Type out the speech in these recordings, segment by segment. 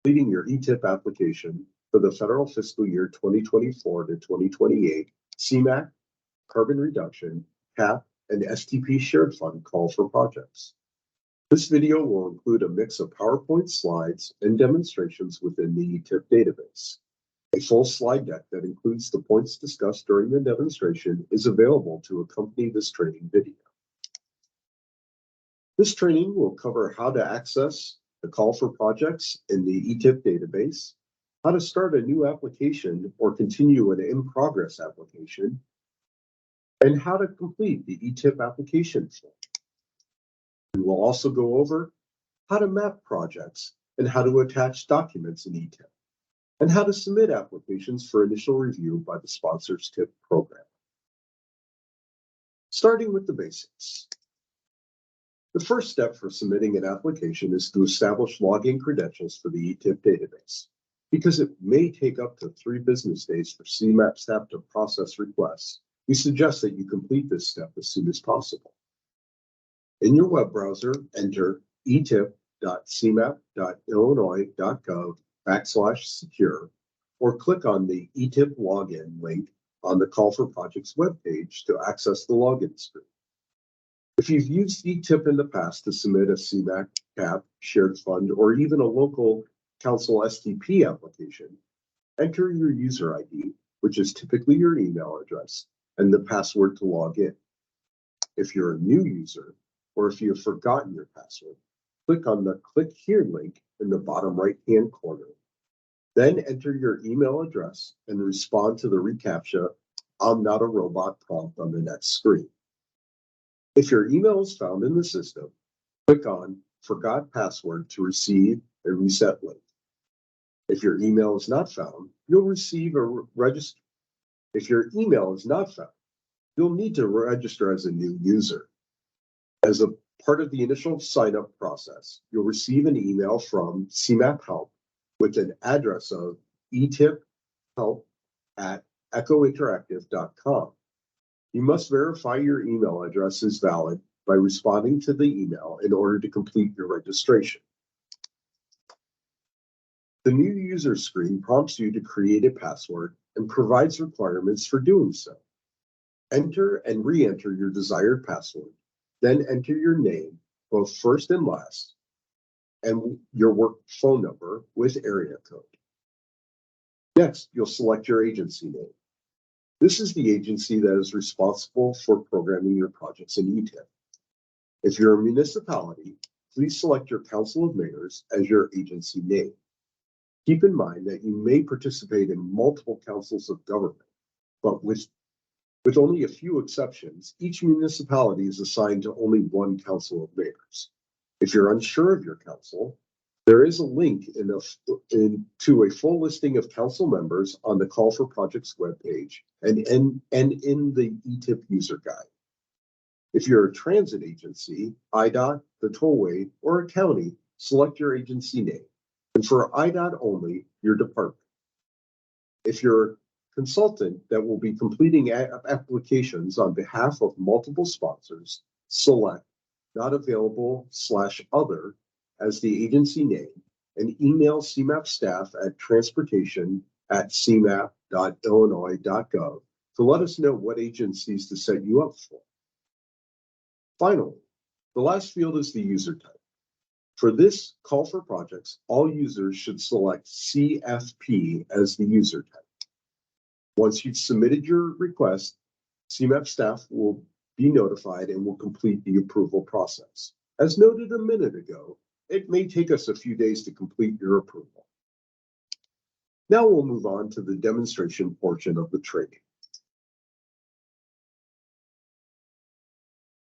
completing your eTIP application for the federal fiscal year 2024 to 2028 CMAQ, carbon reduction, CAP, and STP Shared Fund call for projects. This video will include a mix of PowerPoint slides and demonstrations within the eTIP database. A full slide deck that includes the points discussed during the demonstration is available to accompany this training video. This training will cover how to access the call for projects in the eTIP database, how to start a new application or continue an in-progress application, and how to complete the eTIP application form. We will also go over how to map projects and how to attach documents in eTIP, and how to submit applications for initial review by the sponsor's TIP program. Starting with the basics. The first step for submitting an application is to establish login credentials for the eTIP database. Because it may take up to 3 business days for CMAP staff to process requests, we suggest that you complete this step as soon as possible. In your web browser, enter etip.cmap.illinois.gov/secure or click on the eTIP login link on the Call for Projects webpage to access the login screen. If you've used eTIP in the past to submit a CMAQ, CAP, Shared Fund, or even a local council STP application, enter your user ID, which is typically your email address, and the password to log in. If you're a new user, or if you've forgotten your password, click on the Click Here link in the bottom right-hand corner. Then enter your email address and respond to the reCAPTCHA "I'm not a robot" prompt on the next screen. If your email is found in the system, click on Forgot Password to receive a reset link. If your email is not found, you'll receive a register. If your email is not found, you'll need to register as a new user. As a part of the initial sign-up process, you'll receive an email from CMAP Help with an address of etiphelp@echointeractive.com. You must verify your email address is valid by responding to the email in order to complete your registration. The new user screen prompts you to create a password and provides requirements for doing so. Enter and re-enter your desired password, then enter your name, both first and last, and your work phone number with area code. Next, you'll select your agency name. This is the agency that is responsible for programming your projects in eTIP. If you're a municipality, please select your Council of Mayors as your agency name. Keep in mind that you may participate in multiple councils of government, but with only a few exceptions, each municipality is assigned to only one Council of Mayors. If you're unsure of your council, there is a link to a full listing of council members on the Call for Projects webpage and in the eTIP user guide. If you're a transit agency, IDOT, the tollway, or a county, select your agency name, and for IDOT only, your department. If you're a consultant that will be completing applications on behalf of multiple sponsors, select Not Available /Other as the agency name and email CMAP staff at transportation@cmap.illinois.gov to let us know what agencies to set you up for. Finally, the last field is the user type. For this call for projects, all users should select CFP as the user type. Once you've submitted your request, CMAP staff will be notified and will complete the approval process. As noted a minute ago, it may take us a few days to complete your approval. Now we'll move on to the demonstration portion of the training.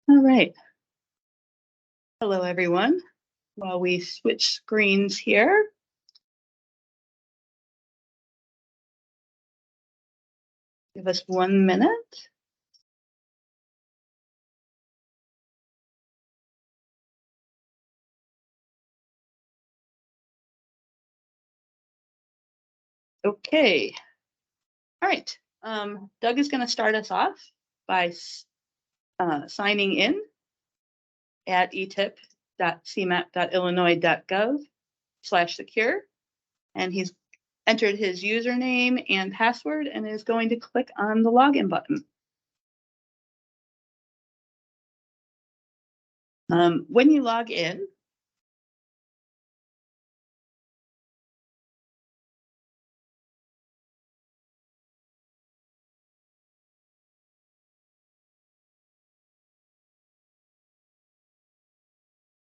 All right. Hello, everyone. While we switch screens here. Give us 1 minute. Okay. All right. Doug is going to start us off by signing in at etip.cmap.illinois.gov/secure. And he's entered his username and password and is going to click on the login button. When you log in,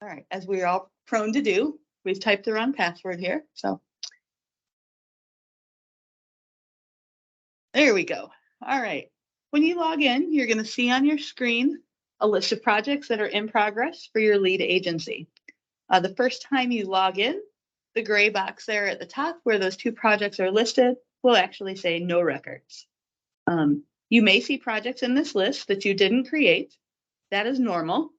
all right, as we're all prone to do, we've typed the wrong password here. So there we go. All right. When you log in, you're going to see on your screen a list of projects that are in progress for your lead agency. The first time you log in, the gray box there at the top where those 2 projects are listed will actually say no records. You may see projects in this list that you didn't create. That is normal.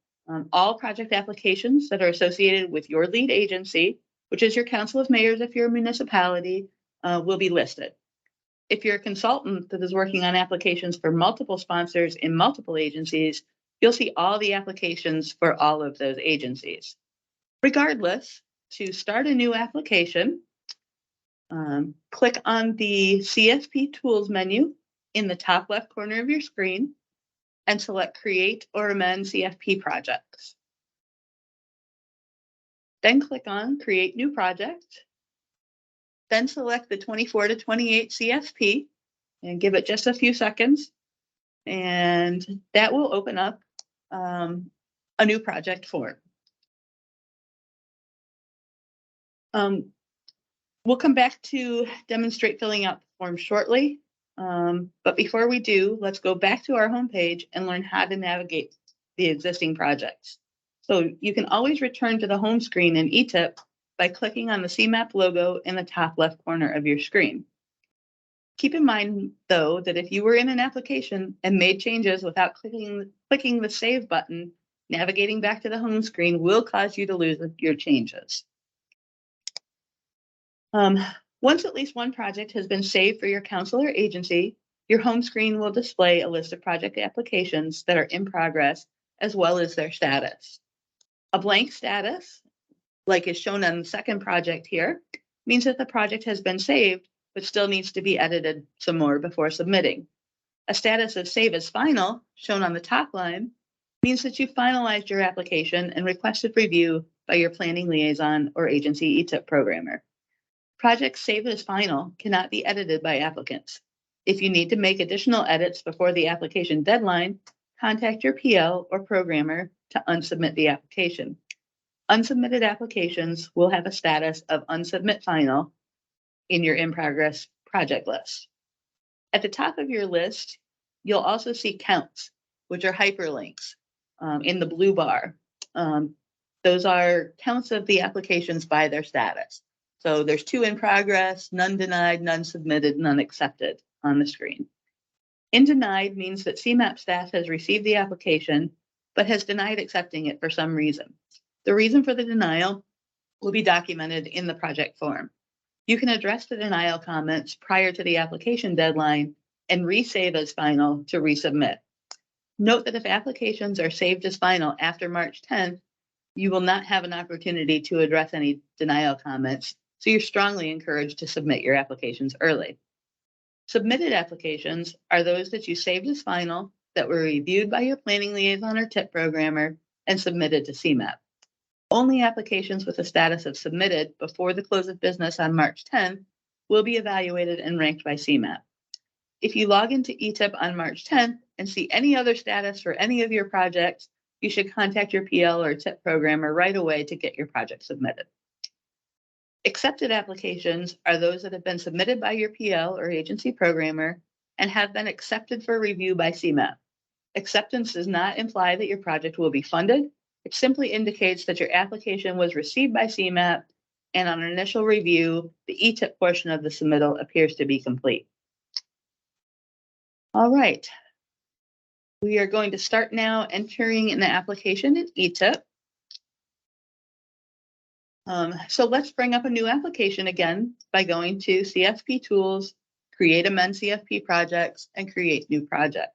All project applications that are associated with your lead agency, which is your council of mayors if you're a municipality, will be listed. If you're a consultant that is working on applications for multiple sponsors in multiple agencies, you'll see all the applications for all of those agencies. Regardless, to start a new application, click on the CSP Tools menu in the top left corner of your screen and select Create or Amend CFP Projects. Then click on Create New Project. Then select the 24 to 28 CFP and give it just a few seconds. And that will open up a new project form. We'll come back to demonstrate filling out the form shortly. But before we do, let's go back to our homepage and learn how to navigate the existing projects. So you can always return to the home screen in eTIP by clicking on the CMAP logo in the top left corner of your screen. Keep in mind, though, that if you were in an application and made changes without clicking the Save button, navigating back to the home screen will cause you to lose your changes. Once at least one project has been saved for your council or agency, your home screen will display a list of project applications that are in progress, as well as their status. A blank status, like is shown on the second project here, means that the project has been saved, but still needs to be edited some more before submitting. A status of Save as Final, shown on the top line, means that you finalized your application and requested review by your planning liaison or agency eTIP programmer. Projects saved as final cannot be edited by applicants. If you need to make additional edits before the application deadline, contact your PL or programmer to unsubmit the application. Unsubmitted applications will have a status of Unsubmit Final in your in-progress project list. At the top of your list, you'll also see counts, which are hyperlinks in the blue bar. Those are counts of the applications by their status. So there's 2 in progress, none denied, none submitted, none accepted on the screen. In denied means that CMAP staff has received the application, but has denied accepting it for some reason. The reason for the denial will be documented in the project form. You can address the denial comments prior to the application deadline and resave as final to resubmit. Note that if applications are saved as final after March 10th, you will not have an opportunity to address any denial comments, so you're strongly encouraged to submit your applications early. Submitted applications are those that you saved as final that were reviewed by your planning liaison or TIP programmer and submitted to CMAP. Only applications with a status of submitted before the close of business on March 10th will be evaluated and ranked by CMAP. If you log into eTIP on March 10th and see any other status for any of your projects, you should contact your PL or TIP programmer right away to get your project submitted. Accepted applications are those that have been submitted by your PL or agency programmer and have been accepted for review by CMAP. Acceptance does not imply that your project will be funded. It simply indicates that your application was received by CMAP, and on initial review, the eTIP portion of the submittal appears to be complete. All right. We are going to start now entering an application in eTIP. So let's bring up a new application again by going to CFP Tools, Create Amend CFP Projects, and Create New Project.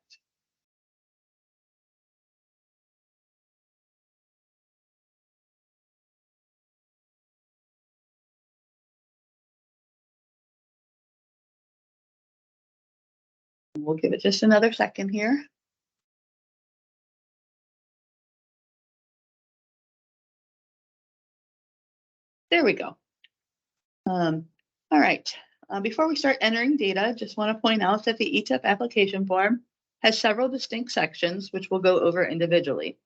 We'll give it just another second here. There we go. All right. Before we start entering data, just want to point out that the eTIP application form has several distinct sections, which we'll go over individually.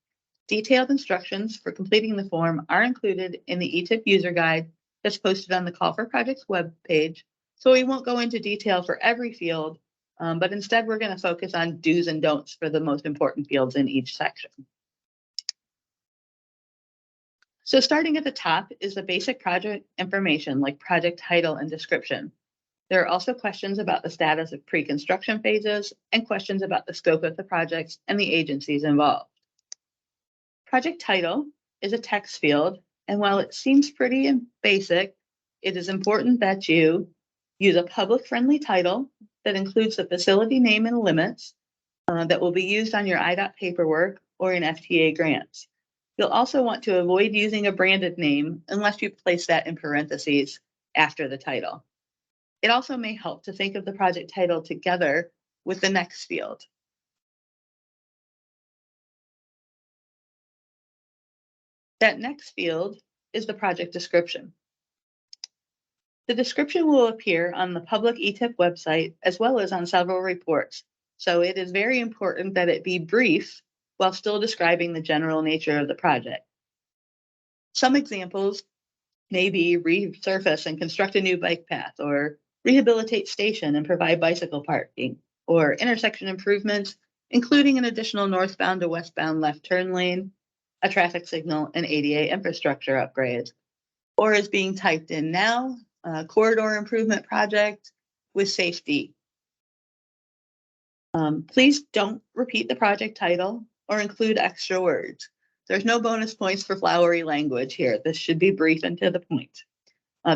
Detailed instructions for completing the form are included in the eTIP user guide that's posted on the Call for Projects webpage. So we won't go into detail for every field, but instead we're going to focus on do's and don'ts for the most important fields in each section. So starting at the top is the basic project information like project title and description. There are also questions about the status of pre-construction phases and questions about the scope of the projects and the agencies involved. Project title is a text field, and while it seems pretty and basic, it is important that you use a public-friendly title that includes the facility name and limits that will be used on your IDOT paperwork or in FTA grants. You'll also want to avoid using a branded name unless you place that in parentheses after the title. It also may help to think of the project title together with the next field. That next field is the project description. The description will appear on the public eTIP website as well as on several reports. So it is very important that it be brief while still describing the general nature of the project. Some examples may be resurface and construct a new bike path, or rehabilitate station and provide bicycle parking, or intersection improvements, including an additional northbound to westbound left turn lane, a traffic signal, and ADA infrastructure upgrades. Or is being typed in now, corridor improvement project with safety. Please don't repeat the project title or include extra words. There's no bonus points for flowery language here. This should be brief and to the point.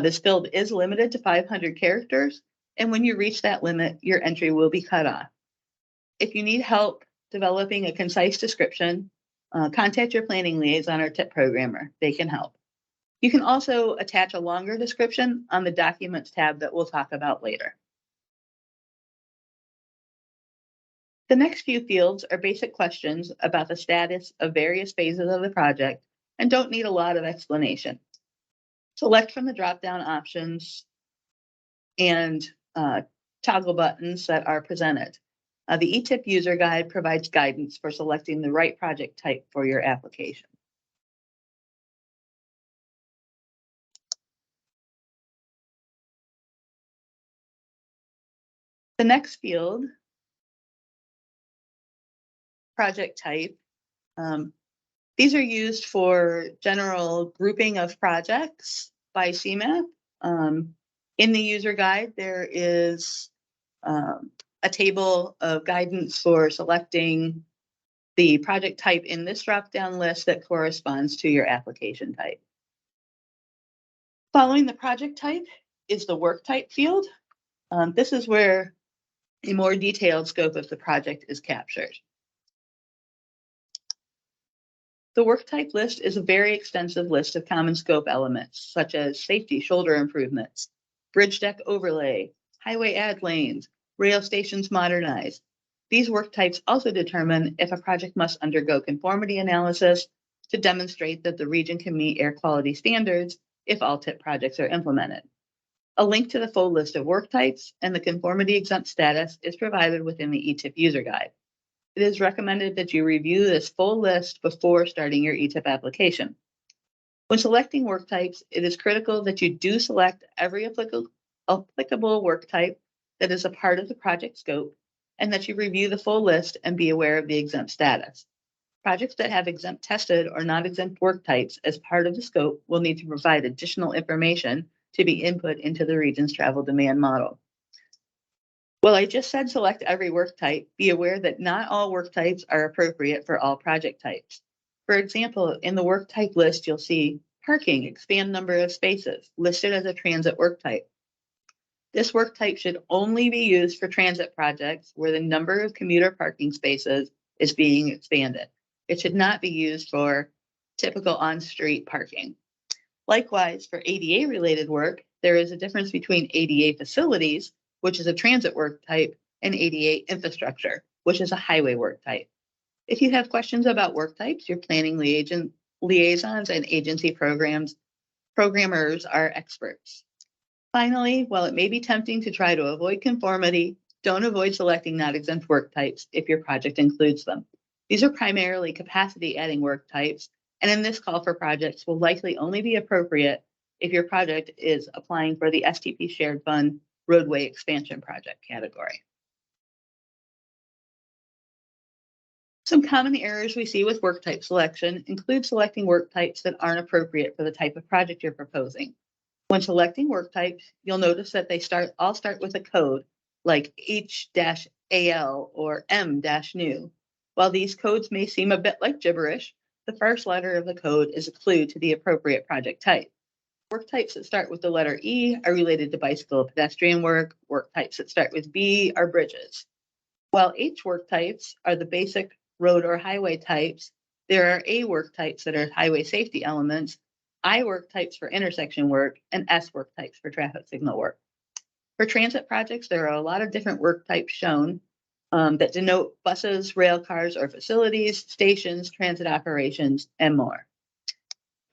This field is limited to 500 characters, and when you reach that limit, your entry will be cut off. If you need help developing a concise description, contact your planning liaison or TIP programmer. They can help. You can also attach a longer description on the Documents tab that we'll talk about later. The next few fields are basic questions about the status of various phases of the project and don't need a lot of explanation. Select from the drop-down options and toggle buttons that are presented. The eTIP user guide provides guidance for selecting the right project type for your application. The next field, project type. These are used for general grouping of projects by CMAP. In the user guide, there is a table of guidance for selecting the project type in this drop-down list that corresponds to your application type. Following the project type is the work type field. This is where a more detailed scope of the project is captured. The work type list is a very extensive list of common scope elements, such as safety shoulder improvements, bridge deck overlay, highway add lanes, rail stations modernized. These work types also determine if a project must undergo conformity analysis to demonstrate that the region can meet air quality standards if all TIP projects are implemented. A link to the full list of work types and the conformity exempt status is provided within the eTIP user guide. It is recommended that you review this full list before starting your eTIP application. When selecting work types, it is critical that you do select every applicable work type that is a part of the project scope, and that you review the full list and be aware of the exempt status. Projects that have exempt tested or not exempt work types as part of the scope will need to provide additional information to be input into the region's travel demand model. Well, I just said select every work type. Be aware that not all work types are appropriate for all project types. For example, in the work type list, you'll see parking, expand number of spaces, listed as a transit work type. This work type should only be used for transit projects where the number of commuter parking spaces is being expanded. It should not be used for typical on-street parking. Likewise, for ADA-related work, there is a difference between ADA facilities, which is a transit work type, and 88 infrastructure, which is a highway work type. If you have questions about work types, your planning liaisons and agency programmers are experts. Finally, while it may be tempting to try to avoid conformity, don't avoid selecting not exempt work types if your project includes them. These are primarily capacity adding work types, and in this call for projects will likely only be appropriate if your project is applying for the STP Shared Fund roadway expansion project category. Some common errors we see with work type selection include selecting work types that aren't appropriate for the type of project you're proposing. When selecting work types, you'll notice that they all start with a code like H-AL or M-new. While these codes may seem a bit like gibberish, the first letter of the code is a clue to the appropriate project type. Work types that start with the letter E are related to bicycle or pedestrian work. Work types that start with B are bridges. While H work types are the basic road or highway types, there are A work types that are highway safety elements, I work types for intersection work, and S work types for traffic signal work. For transit projects, there are a lot of different work types shown that denote buses, rail cars, or facilities, stations, transit operations, and more.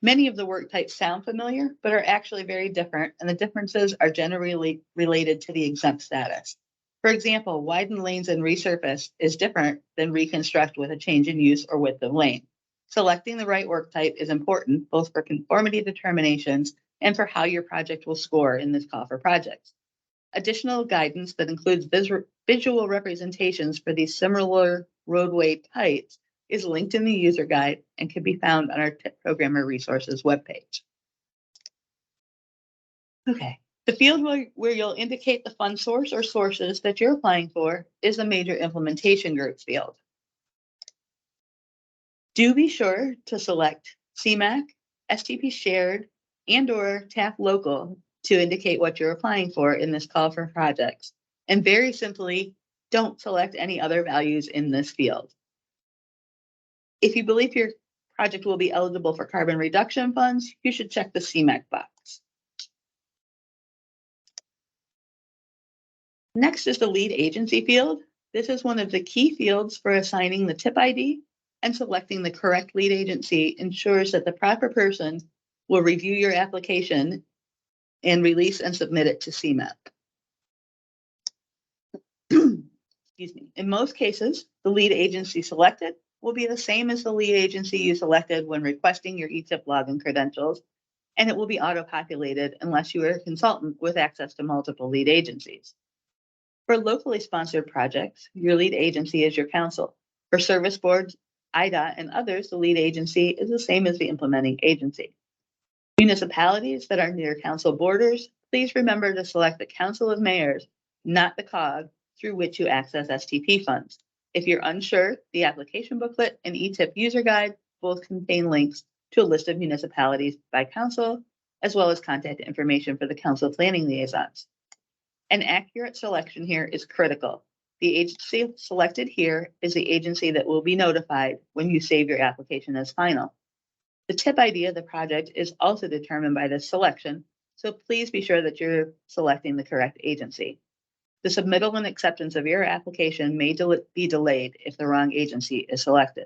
Many of the work types sound familiar, but are actually very different, and the differences are generally related to the exempt status. For example, widen lanes and resurface is different than reconstruct with a change in use or width of lane. Selecting the right work type is important both for conformity determinations and for how your project will score in this call for projects. Additional guidance that includes visual representations for these similar roadway types is linked in the user guide and can be found on our TIP Programmer Resources webpage. Okay, the field where you'll indicate the fund source or sources that you're applying for is the Major Implementation Group field. Do be sure to select CMAQ, STP Shared, and/or TAP Local to indicate what you're applying for in this call for projects. And very simply, don't select any other values in this field. If you believe your project will be eligible for carbon reduction funds, you should check the CMAQ box. Next is the lead agency field. This is one of the key fields for assigning the TIP ID, and selecting the correct lead agency ensures that the proper person will review your application and release and submit it to CMAP. Excuse me. In most cases, the lead agency selected will be the same as the lead agency you selected when requesting your eTIP login credentials, and it will be auto-populated unless you are a consultant with access to multiple lead agencies. For locally sponsored projects, your lead agency is your council. For service boards, IDOT, and others, the lead agency is the same as the implementing agency. Municipalities that are near council borders, please remember to select the Council of Mayors, not the COG, through which you access STP funds. If you're unsure, the application booklet and eTIP user guide both contain links to a list of municipalities by council, as well as contact information for the council planning liaisons. An accurate selection here is critical. The agency selected here is the agency that will be notified when you save your application as final. The TIP ID of the project is also determined by this selection, so please be sure that you're selecting the correct agency. The submittal and acceptance of your application may be delayed if the wrong agency is selected.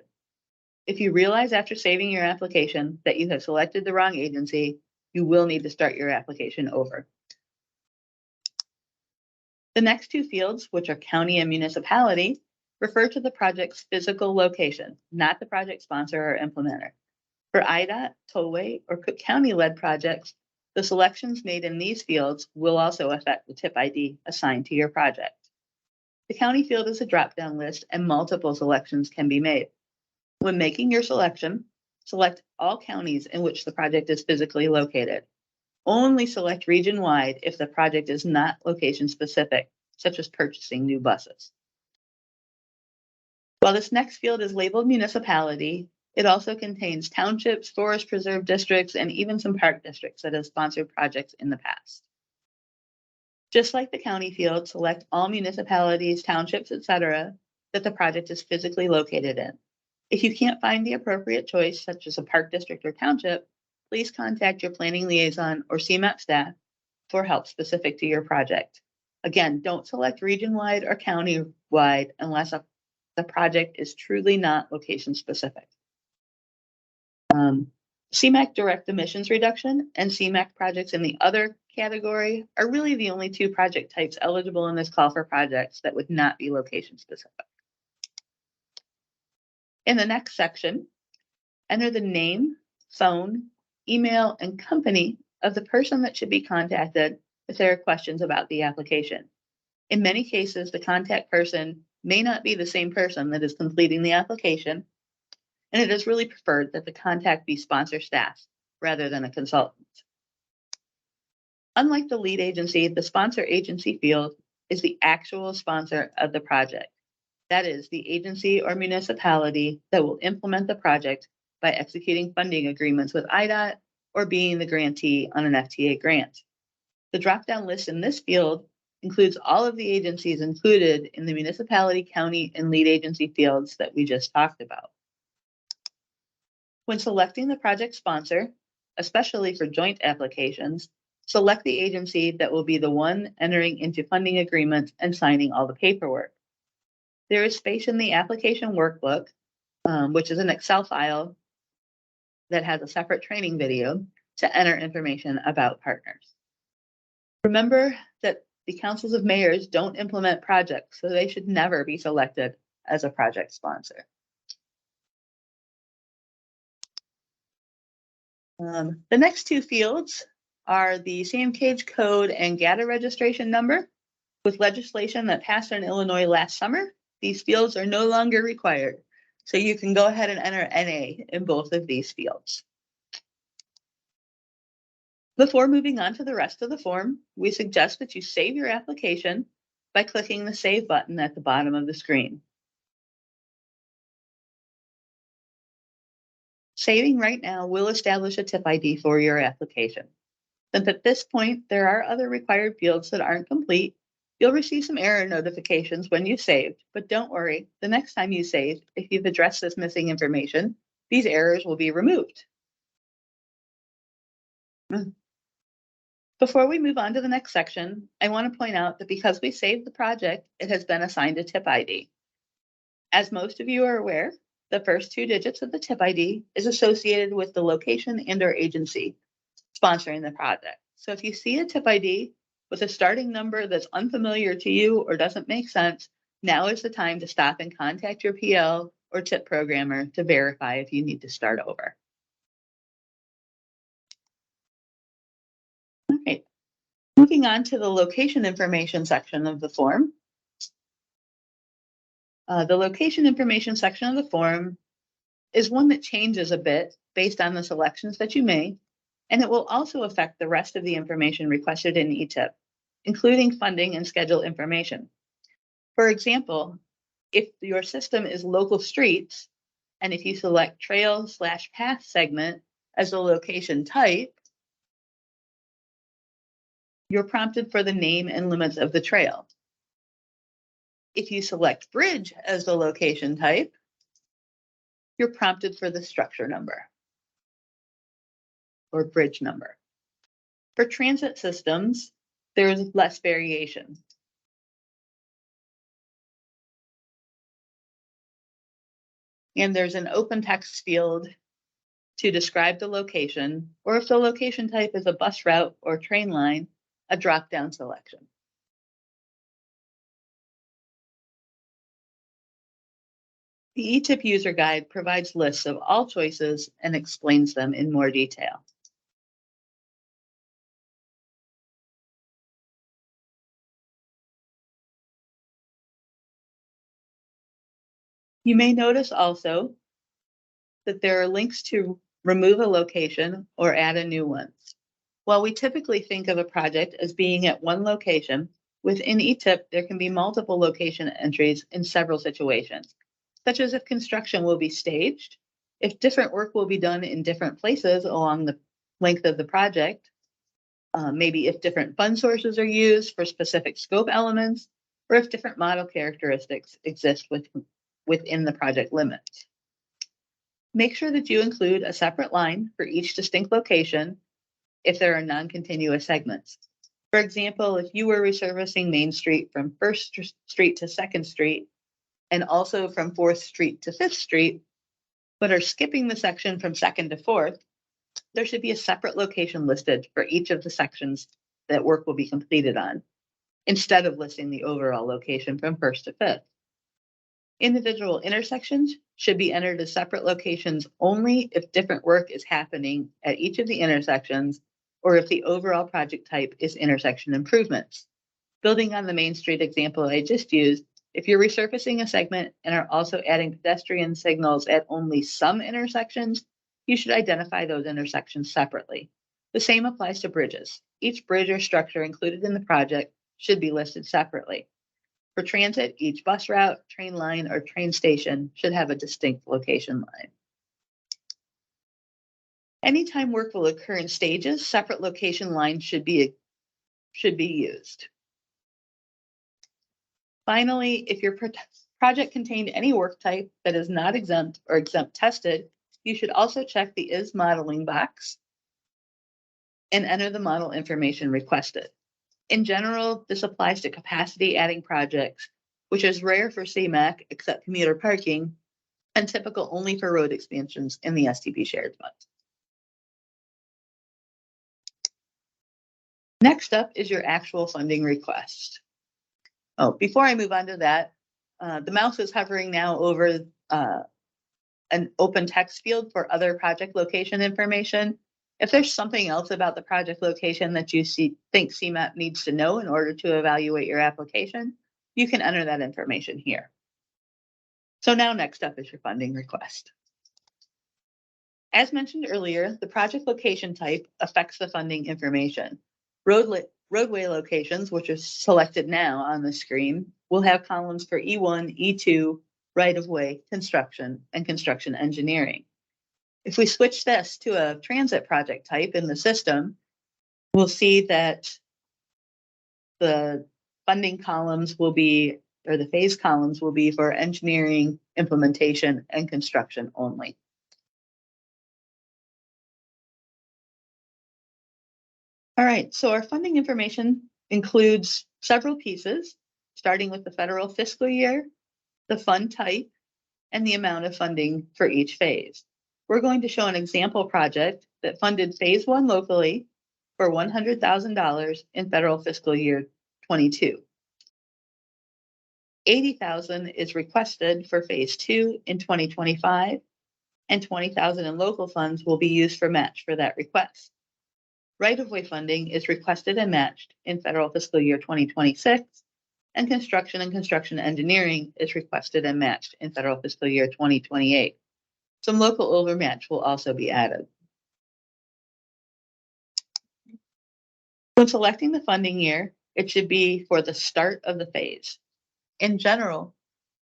If you realize after saving your application that you have selected the wrong agency, you will need to start your application over. The next two fields, which are county and municipality, refer to the project's physical location, not the project sponsor or implementer. For IDOT, Tollway, or Cook County-led projects, the selections made in these fields will also affect the TIP ID assigned to your project. The county field is a drop-down list and multiple selections can be made. When making your selection, select all counties in which the project is physically located. Only select region-wide if the project is not location-specific, such as purchasing new buses. While this next field is labeled municipality, it also contains townships, forest preserve districts, and even some park districts that have sponsored projects in the past. Just like the county field, select all municipalities, townships, etc., that the project is physically located in. If you can't find the appropriate choice, such as a park district or township, please contact your planning liaison or CMAP staff for help specific to your project. Again, don't select region-wide or county-wide unless the project is truly not location-specific. CMAQ direct emissions reduction and CMAQ projects in the other category are really the only two project types eligible in this call for projects that would not be location-specific. In the next section, enter the name, phone, email, and company of the person that should be contacted if there are questions about the application. In many cases, the contact person may not be the same person that is completing the application, and it is really preferred that the contact be sponsor staff rather than a consultant. Unlike the lead agency, the sponsor agency field is the actual sponsor of the project. That is, the agency or municipality that will implement the project by executing funding agreements with IDOT or being the grantee on an FTA grant. The drop-down list in this field includes all of the agencies included in the municipality, county, and lead agency fields that we just talked about. When selecting the project sponsor, especially for joint applications, select the agency that will be the one entering into funding agreements and signing all the paperwork. There is space in the application workbook, which is an Excel file that has a separate training video to enter information about partners. Remember that the councils of mayors don't implement projects, so they should never be selected as a project sponsor. The next two fields are the CMAQ code and GATA registration number. With legislation that passed in Illinois last summer, these fields are no longer required. So you can go ahead and enter NA in both of these fields. Before moving on to the rest of the form, we suggest that you save your application by clicking the Save button at the bottom of the screen. Saving right now will establish a TIP ID for your application. Since at this point, there are other required fields that aren't complete, you'll receive some error notifications when you saved, but don't worry, the next time you save, if you've addressed this missing information, these errors will be removed. Before we move on to the next section, I want to point out that because we saved the project, it has been assigned a TIP ID. As most of you are aware, the first two digits of the TIP ID is associated with the location and/or agency sponsoring the project. So if you see a TIP ID with a starting number that's unfamiliar to you or doesn't make sense, now is the time to stop and contact your PL or TIP programmer to verify if you need to start over. All right, moving on to the location information section of the form. The location information section of the form is one that changes a bit based on the selections that you make, and it will also affect the rest of the information requested in eTIP, including funding and schedule information. For example, if your system is local streets, and if you select trail/path segment as the location type, you're prompted for the name and limits of the trail. If you select bridge as the location type, you're prompted for the structure number or bridge number. For transit systems, there is less variation. And there's an open text field to describe the location, or if the location type is a bus route or train line, a drop-down selection. The eTIP user guide provides lists of all choices and explains them in more detail. You may notice also that there are links to remove a location or add a new one. While we typically think of a project as being at one location, within eTIP, there can be multiple location entries in several situations, such as if construction will be staged, if different work will be done in different places along the length of the project, maybe if different fund sources are used for specific scope elements, or if different model characteristics exist within the project limits. Make sure that you include a separate line for each distinct location if there are non-continuous segments. For example, if you were resurfacing Main Street from First Street to Second Street and also from Fourth Street to Fifth Street, but are skipping the section from Second to Fourth, there should be a separate location listed for each of the sections that work will be completed on, instead of listing the overall location from First to Fifth. Individual intersections should be entered as separate locations only if different work is happening at each of the intersections or if the overall project type is intersection improvements. Building on the Main Street example I just used, if you're resurfacing a segment and are also adding pedestrian signals at only some intersections, you should identify those intersections separately. The same applies to bridges. Each bridge or structure included in the project should be listed separately. For transit, each bus route, train line, or train station should have a distinct location line. Anytime work will occur in stages, separate location lines should be used. Finally, if your project contained any work type that is not exempt or exempt tested, you should also check the is modeling box and enter the model information requested. In general, this applies to capacity adding projects, which is rare for CMAQ except commuter parking and typical only for road expansions in the STP Shared Fund. Next up is your actual funding request. Oh, before I move on to that, the mouse is hovering now over an open text field for other project location information. If there's something else about the project location that you think CMAP needs to know in order to evaluate your application, you can enter that information here. So now next up is your funding request. As mentioned earlier, the project location type affects the funding information. Roadway locations, which are selected now on the screen, will have columns for E1, E2, right-of-way, construction, and construction engineering. If we switch this to a transit project type in the system, we'll see that the funding columns will be, or the phase columns will be for engineering, implementation, and construction only. All right, so our funding information includes several pieces, starting with the federal fiscal year, the fund type, and the amount of funding for each phase. We're going to show an example project that funded phase 1 locally for $100,000 in federal fiscal year 22. $80,000 is requested for phase 2 in 2025, and $20,000 in local funds will be used for match for that request. Right-of-way funding is requested and matched in federal fiscal year 2026, and construction engineering is requested and matched in federal fiscal year 2028. Some local overmatch will also be added. When selecting the funding year, it should be for the start of the phase. In general,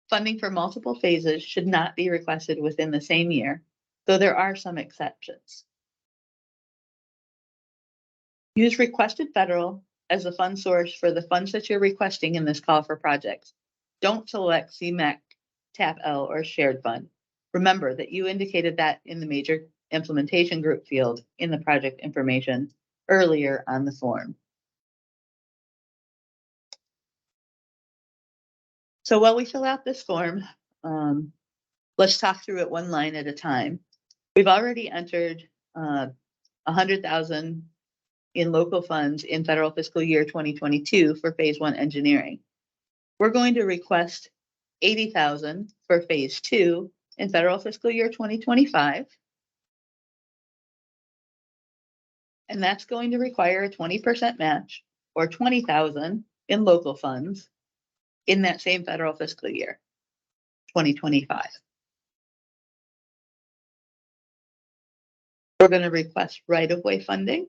funding for multiple phases should not be requested within the same year, though there are some exceptions. Use requested federal as the fund source for the funds that you're requesting in this call for projects. Don't select CMAQ, TAP-L, or Shared Fund. Remember that you indicated that in the major implementation group field in the project information earlier on the form. So while we fill out this form, let's talk through it one line at a time. We've already entered $100,000 in local funds in federal fiscal year 2022 for phase 1 engineering. We're going to request $80,000 for phase 2 in federal fiscal year 2025. And that's going to require a 20% match or $20,000 in local funds in that same federal fiscal year, 2025. We're going to request right-of-way funding.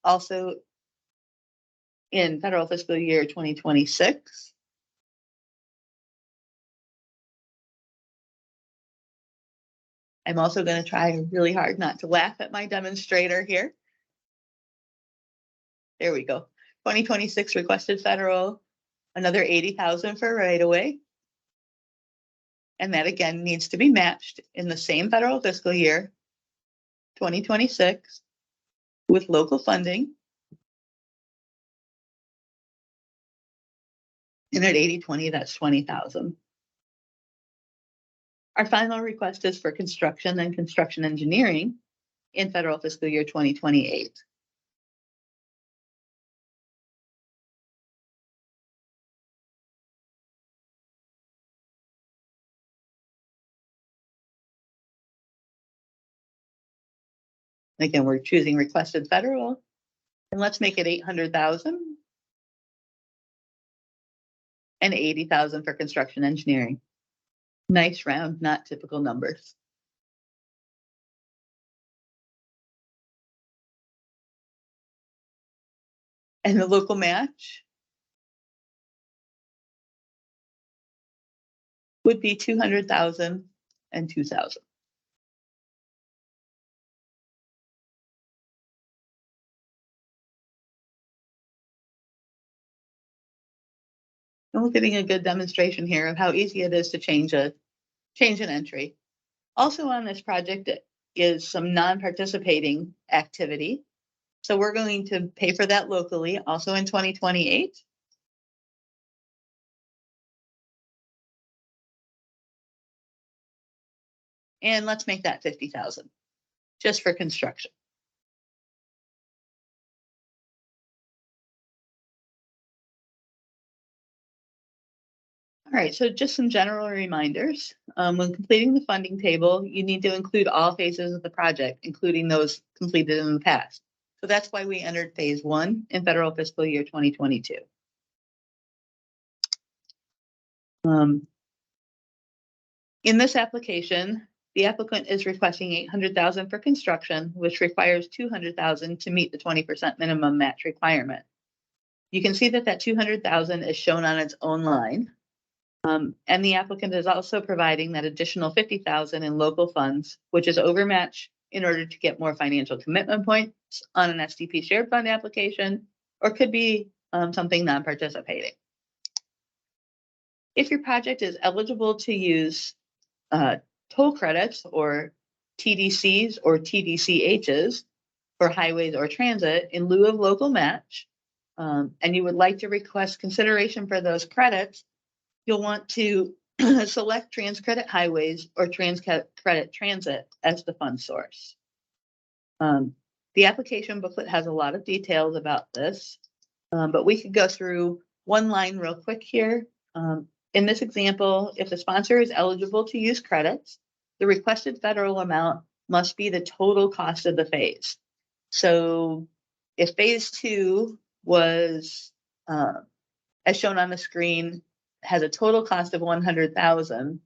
Also in federal fiscal year 2026. I'm also going to try really hard not to laugh at my demonstrator here. There we go. 2026 requested federal, another $80,000 for right-of-way. And that again needs to be matched in the same federal fiscal year, 2026, with local funding. And at 80/20, that's 20,000. Our final request is for construction and construction engineering in federal fiscal year 2028. Again, we're choosing requested federal, and let's make it 800,000 and 80,000 for construction engineering. Nice round, not typical numbers. And the local match would be 200,000 and 2,000. And we're getting a good demonstration here of how easy it is to change an entry. Also on this project is some non-participating activity. So we're going to pay for that locally, also in 2028. And let's make that 50,000 just for construction. All right, so just some general reminders. When completing the funding table, you need to include all phases of the project, including those completed in the past. So that's why we entered phase 1 in federal fiscal year 2022. In this application, the applicant is requesting 800,000 for construction, which requires 200,000 to meet the 20% minimum match requirement. You can see that 200,000 is shown on its own line. And the applicant is also providing that additional 50,000 in local funds, which is overmatch in order to get more financial commitment points on an STP Shared Fund application, or could be something non-participating. If your project is eligible to use toll credits or TDCs or TDCHs for highways or transit in lieu of local match, and you would like to request consideration for those credits, you'll want to select TransCredit Highways or TransCredit Transit as the fund source. The application booklet has a lot of details about this, but we could go through one line real quick here. In this example, if the sponsor is eligible to use credits, the requested federal amount must be the total cost of the phase. So if phase 2 was, as shown on the screen, has a total cost of 100,000,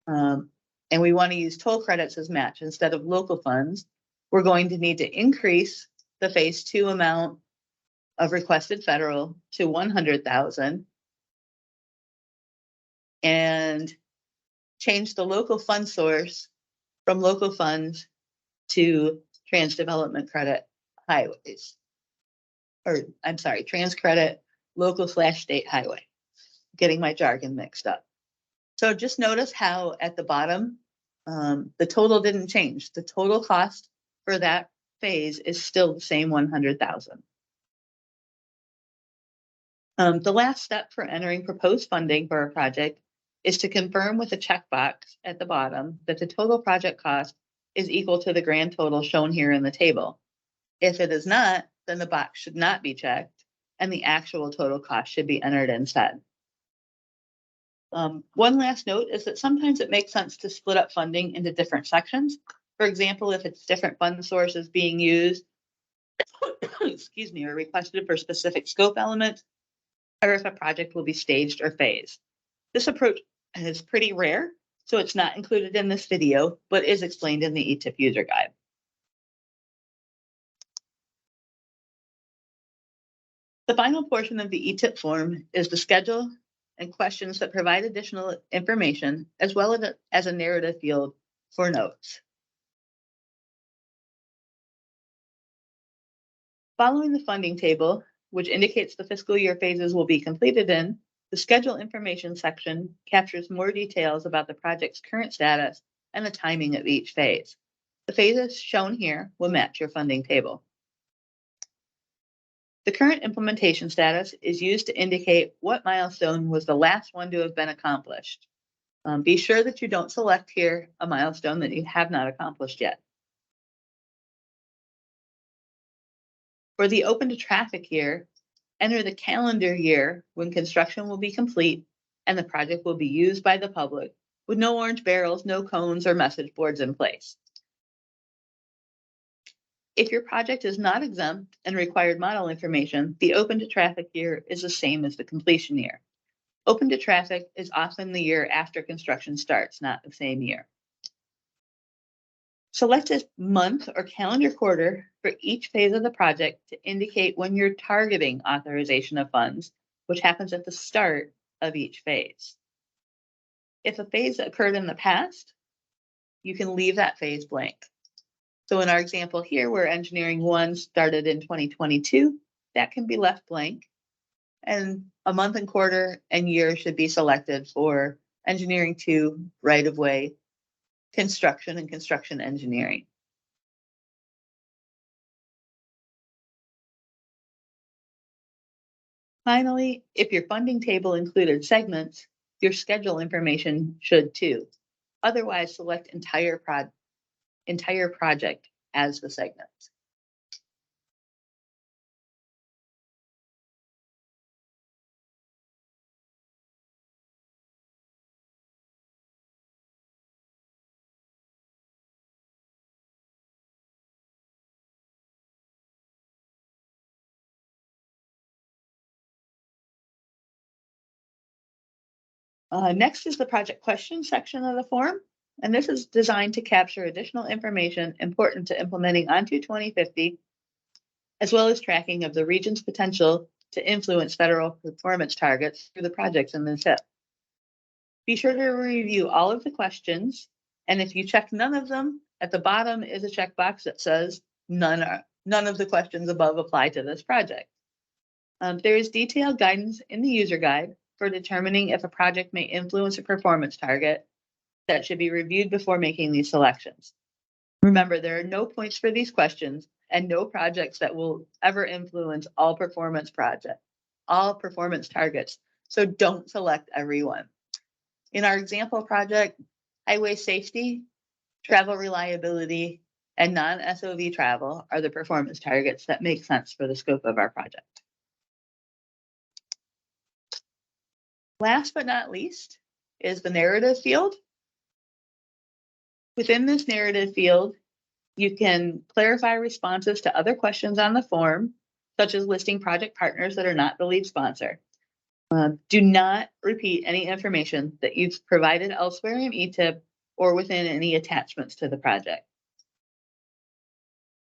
and we want to use toll credits as match instead of local funds, we're going to need to increase the phase 2 amount of requested federal to 100,000 and change the local fund source from local funds to Trans Development Credit Highways. Or I'm sorry, Trans Credit Local/State Highway. Getting my jargon mixed up. So just notice how at the bottom, the total didn't change. The total cost for that phase is still the same 100,000. The last step for entering proposed funding for a project is to confirm with a checkbox at the bottom that the total project cost is equal to the grand total shown here in the table. If it is not, then the box should not be checked and the actual total cost should be entered instead. One last note is that sometimes it makes sense to split up funding into different sections. For example, if it's different fund sources being used, excuse me, or requested for specific scope elements, or if a project will be staged or phased. This approach is pretty rare, so it's not included in this video, but is explained in the eTIP user guide. The final portion of the eTIP form is the schedule and questions that provide additional information, as well as a narrative field for notes. Following the funding table, which indicates the fiscal year phases will be completed in, The schedule information section captures more details about the project's current status and the timing of each phase. The phases shown here will match your funding table. The current implementation status is used to indicate what milestone was the last one to have been accomplished. Be sure that you don't select here a milestone that you have not accomplished yet. For the open to traffic year, enter the calendar year when construction will be complete and the project will be used by the public with no orange barrels, no cones, or message boards in place. If your project is not exempt and required model information, the open to traffic year is the same as the completion year. Open to traffic is often the year after construction starts, not the same year. Select a month or calendar quarter for each phase of the project to indicate when you're targeting authorization of funds, which happens at the start of each phase. If a phase occurred in the past, you can leave that phase blank. So in our example here, where engineering 1 started in 2022, that can be left blank. And a month and quarter and year should be selected for engineering 2, right-of-way, construction, and construction engineering. Finally, if your funding table included segments, your schedule information should too. Otherwise, select entire project as the segment. Next is the project question section of the form, and this is designed to capture additional information important to implementing onto 2050, as well as tracking of the region's potential to influence federal performance targets through the projects in the SIP. Be sure to review all of the questions, and if you check none of them, at the bottom is a checkbox that says none of the questions above apply to this project. There is detailed guidance in the user guide for determining if a project may influence a performance target that should be reviewed before making these selections. Remember, there are no points for these questions and no projects that will ever influence all performance targets. So don't select every one. In our example project, highway safety, travel reliability, and non-SOV travel are the performance targets that make sense for the scope of our project. Last but not least is the narrative field. Within this narrative field, you can clarify responses to other questions on the form, such as listing project partners that are not the lead sponsor. Do not repeat any information that you've provided elsewhere in eTIP or within any attachments to the project.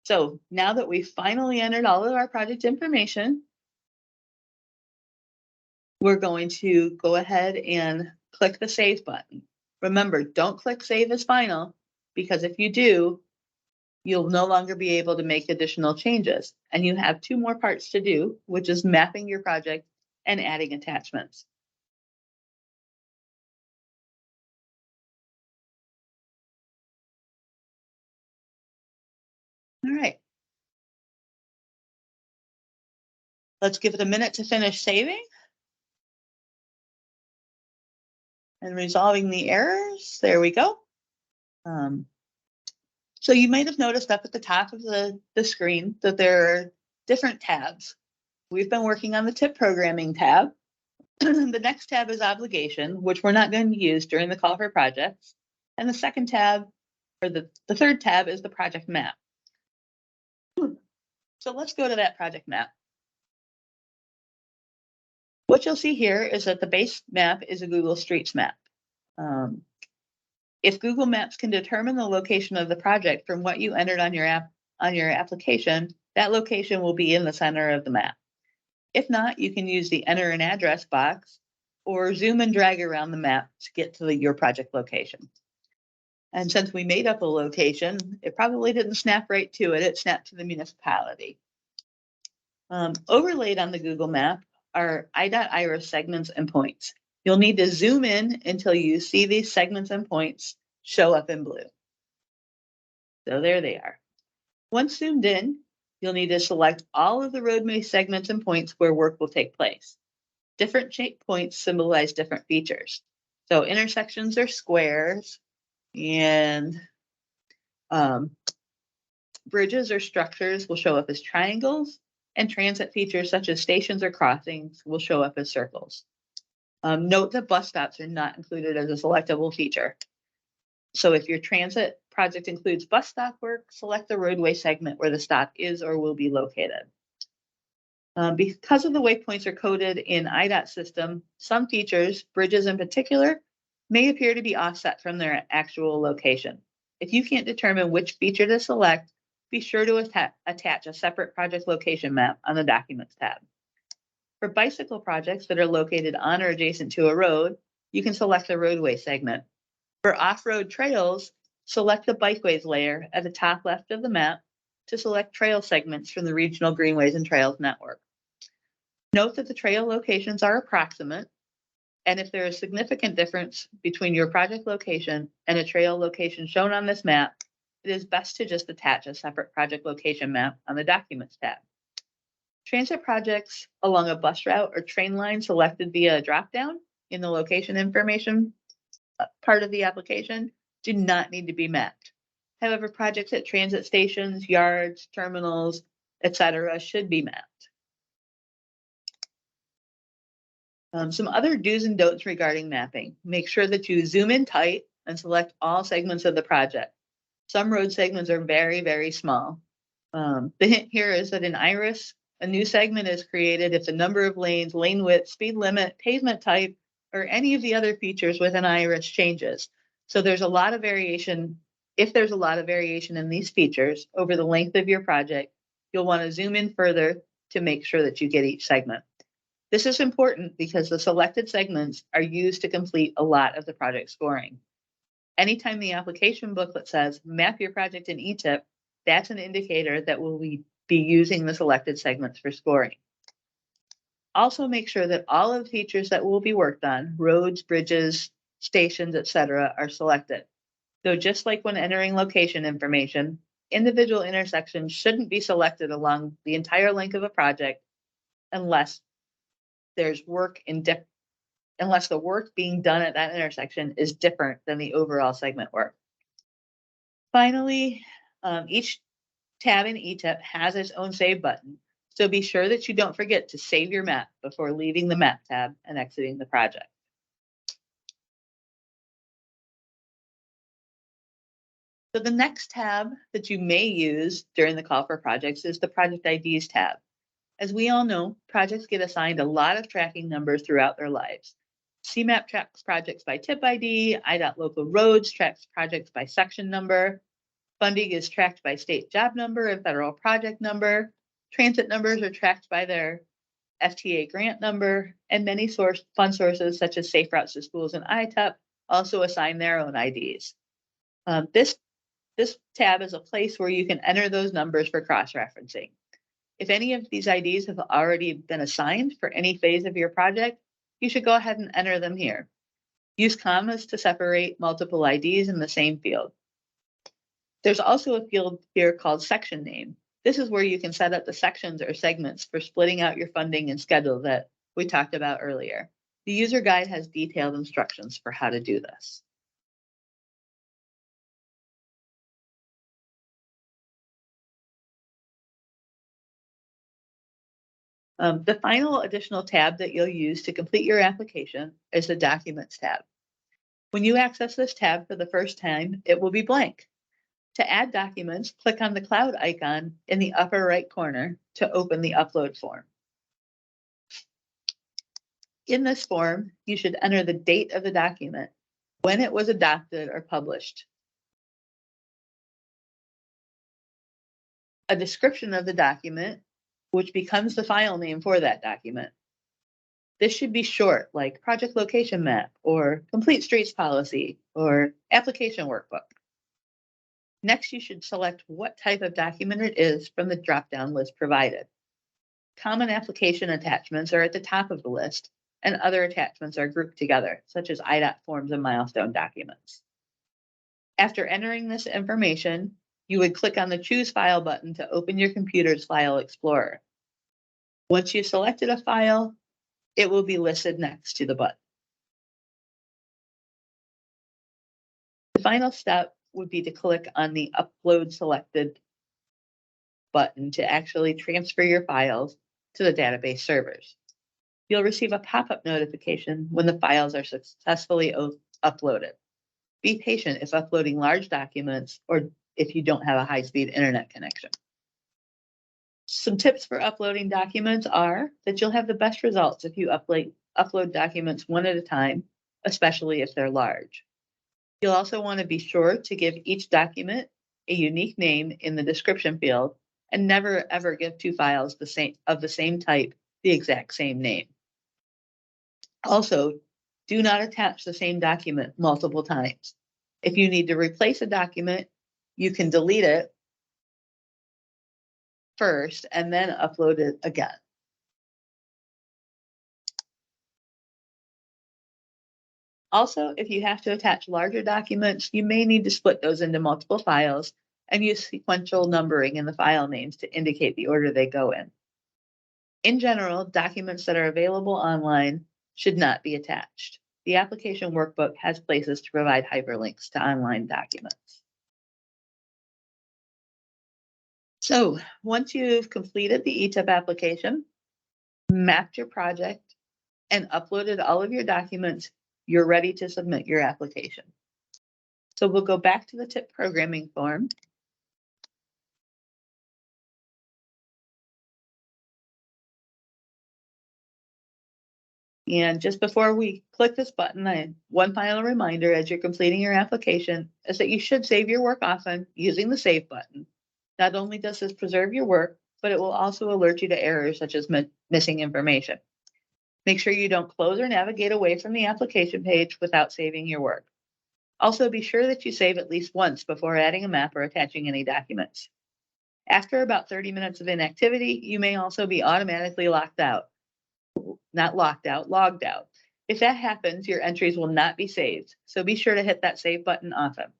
So now that we've finally entered all of our project information, we're going to go ahead and click the Save button. Remember, don't click Save as Final, because if you do, you'll no longer be able to make additional changes. And you have 2 more parts to do, which is mapping your project and adding attachments. All right. Let's give it a minute to finish saving and resolving the errors. There we go. So you might have noticed up at the top of the screen that there are different tabs. We've been working on the TIP programming tab. The next tab is obligation, which we're not going to use during the call for projects. And the second tab, or the third tab, is the project map. So let's go to that project map. What you'll see here is that the base map is a Google Streets map. If Google Maps can determine the location of the project from what you entered on your application, that location will be in the center of the map. If not, you can use the enter an address box or zoom and drag around the map to get to your project location. And since we made up a location, it probably didn't snap right to it. It snapped to the municipality. Overlaid on the Google map are IDOT-IRIS segments and points. You'll need to zoom in until you see these segments and points show up in blue. So there they are. Once zoomed in, you'll need to select all of the roadway segments and points where work will take place. Different shape points symbolize different features. So intersections are squares, and bridges or structures will show up as triangles, and transit features such as stations or crossings will show up as circles. Note that bus stops are not included as a selectable feature. So if your transit project includes bus stop work, select the roadway segment where the stop is or will be located. Because of the way points are coded in IDOT system, some features, bridges in particular, may appear to be offset from their actual location. If you can't determine which feature to select, be sure to attach a separate project location map on the Documents tab. For bicycle projects that are located on or adjacent to a road, you can select the roadway segment. For off-road trails, select the bikeways layer at the top left of the map to select trail segments from the Regional Greenways and Trails Network. Note that the trail locations are approximate, and if there is significant difference between your project location and a trail location shown on this map, it is best to just attach a separate project location map on the Documents tab. Transit projects along a bus route or train line selected via a dropdown in the location information part of the application do not need to be mapped. However, projects at transit stations, yards, terminals, etc. should be mapped. Some other do's and don'ts regarding mapping. Make sure that you zoom in tight and select all segments of the project. Some road segments are very, very small. The hint here is that in IRIS, a new segment is created if the number of lanes, lane width, speed limit, pavement type, or any of the other features within IRIS changes. So there's a lot of variation. If there's a lot of variation in these features over the length of your project, you'll want to zoom in further to make sure that you get each segment. This is important because the selected segments are used to complete a lot of the project scoring. Anytime the application booklet says map your project in eTIP, that's an indicator that we'll be using the selected segments for scoring. Also make sure that all of the features that will be worked on, roads, bridges, stations, etc., are selected. Though just like when entering location information, individual intersections shouldn't be selected along the entire length of a project unless there's unless the work being done at that intersection is different than the overall segment work. Finally, each tab in eTIP has its own save button, so be sure that you don't forget to save your map before leaving the map tab and exiting the project. So the next tab that you may use during the call for projects is the Project IDs tab. As we all know, projects get assigned a lot of tracking numbers throughout their lives. CMAP tracks projects by TIP ID, IDOT local roads tracks projects by section number, funding is tracked by state job number and federal project number, transit numbers are tracked by their FTA grant number, and many fund sources such as Safe Routes to Schools and ITEP also assign their own IDs. This tab is a place where you can enter those numbers for cross-referencing. If any of these IDs have already been assigned for any phase of your project, you should go ahead and enter them here. Use commas to separate multiple IDs in the same field. There's also a field here called section name. This is where you can set up the sections or segments for splitting out your funding and schedule that we talked about earlier. The user guide has detailed instructions for how to do this. The final additional tab that you'll use to complete your application is the Documents tab. When you access this tab for the first time, it will be blank. To add documents, click on the cloud icon in the upper right corner to open the upload form. In this form, you should enter the date of the document, when it was adopted or published, a description of the document, which becomes the file name for that document. This should be short, like project location map or complete streets policy or application workbook. Next, you should select what type of document it is from the drop-down list provided. common application attachments are at the top of the list, and other attachments are grouped together, such as IDOT forms and milestone documents. After entering this information, you would click on the Choose File button to open your computer's File Explorer. Once you've selected a file, it will be listed next to the button. The final step would be to click on the Upload Selected button to actually transfer your files to the database servers. You'll receive a pop-up notification when the files are successfully uploaded. Be patient if uploading large documents or if you don't have a high-speed internet connection. Some tips for uploading documents are that you'll have the best results if you upload documents one at a time, especially if they're large. You'll also want to be sure to give each document a unique name in the description field and never ever give two files of the same type the exact same name. Also, do not attach the same document multiple times. If you need to replace a document, you can delete it first and then upload it again. Also, if you have to attach larger documents, you may need to split those into multiple files and use sequential numbering in the file names to indicate the order they go in. In general, documents that are available online should not be attached. The application workbook has places to provide hyperlinks to online documents. So once you've completed the eTIP application, mapped your project, and uploaded all of your documents, you're ready to submit your application. So we'll go back to the TIP programming form. And just before we click this button, one final reminder as you're completing your application is that you should save your work often using the Save button. Not only does this preserve your work, but it will also alert you to errors such as missing information. Make sure you don't close or navigate away from the application page without saving your work. Also, be sure that you save at least once before adding a map or attaching any documents. After about 30 minutes of inactivity, you may also be automatically logged out. Logged out. If that happens, your entries will not be saved, so be sure to hit that Save button often.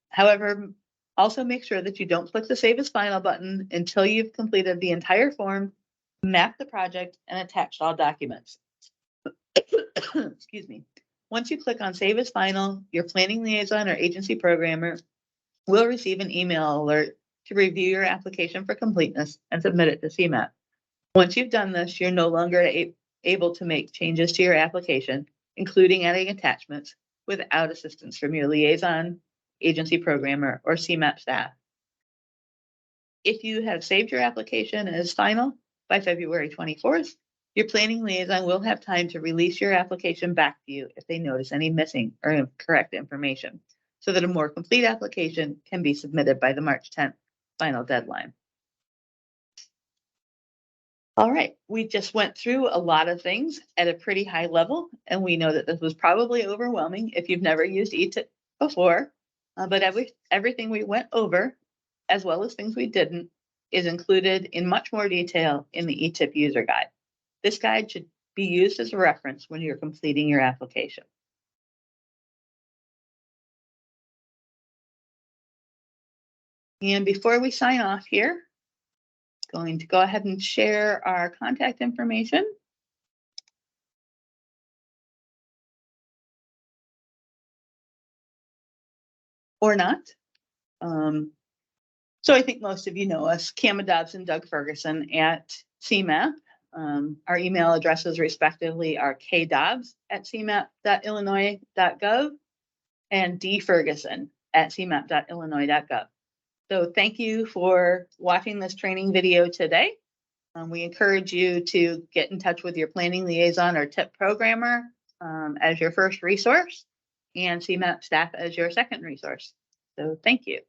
However, also make sure that you don't click the Save as Final button until you've completed the entire form, mapped the project, and attached all documents. Excuse me. Once you click on Save as Final, your planning liaison or agency programmer will receive an email alert to review your application for completeness and submit it to CMAP. Once you've done this, you're no longer able to make changes to your application, including adding attachments, without assistance from your liaison, agency programmer, or CMAP staff. If you have saved your application as final by February 24th, your planning liaison will have time to release your application back to you if they notice any missing or incorrect information, so that a more complete application can be submitted by the March 10th final deadline. All right, we just went through a lot of things at a pretty high level, and we know that this was probably overwhelming if you've never used eTIP before, but everything we went over, as well as things we didn't, is included in much more detail in the eTIP user guide. This guide should be used as a reference when you're completing your application. And before we sign off here, going to go ahead and share our contact information. Or not. So I think most of you know us, Kama Dobson, Doug Ferguson at CMAP. Our email addresses respectively are kdobbs@cmap.illinois.gov and dferguson@cmap.illinois.gov. So thank you for watching this training video today. We encourage you to get in touch with your planning liaison or TIP programmer as your first resource and CMAP staff as your second resource. So thank you.